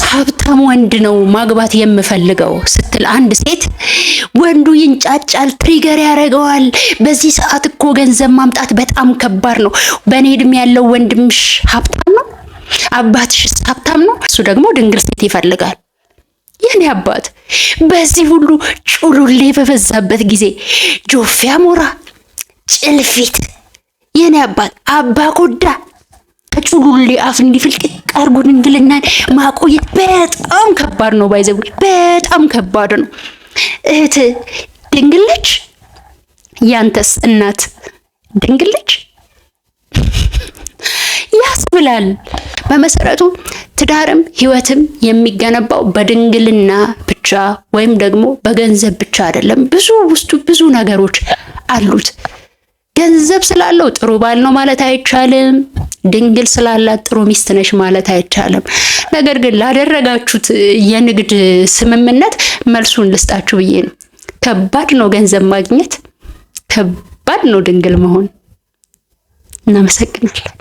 ሀብታም ወንድ ነው ማግባት የምፈልገው ስትል አንድ ሴት ወንዱ ይንጫጫል፣ ትሪገር ያደርገዋል። በዚህ ሰዓት እኮ ገንዘብ ማምጣት በጣም ከባድ ነው። በእኔ እድሜ ያለው ወንድምሽ ሀብታም ነው፣ አባትሽስ ሀብታም ነው፣ እሱ ደግሞ ድንግል ሴት ይፈልጋል። የኔ አባት በዚህ ሁሉ ጩሉሌ በበዛበት ጊዜ ጆፌ አሞራ ጭልፊት፣ የኔ አባት አባ ኮዳ ከጩሉሌ አፍ እንዲፍልቅ አርጎ ድንግልናን ማቆየት በጣም ከባድ ነው። ባይዘው በጣም ከባድ ነው። እህት ድንግል ነች፣ ያንተስ እናት ድንግል ነች ያስብላል። በመሰረቱ ትዳርም ህይወትም የሚገነባው በድንግልና ብቻ ወይም ደግሞ በገንዘብ ብቻ አይደለም። ውስጡ ብዙ ነገሮች አሉት። ገንዘብ ስላለው ጥሩ ባል ነው ማለት አይቻልም። ድንግል ስላላት ጥሩ ሚስት ነሽ ማለት አይቻልም። ነገር ግን ላደረጋችሁት የንግድ ስምምነት መልሱን ልስጣችሁ ብዬ ነው። ከባድ ነው ገንዘብ ማግኘት፣ ከባድ ነው ድንግል መሆን። እናመሰግናለን።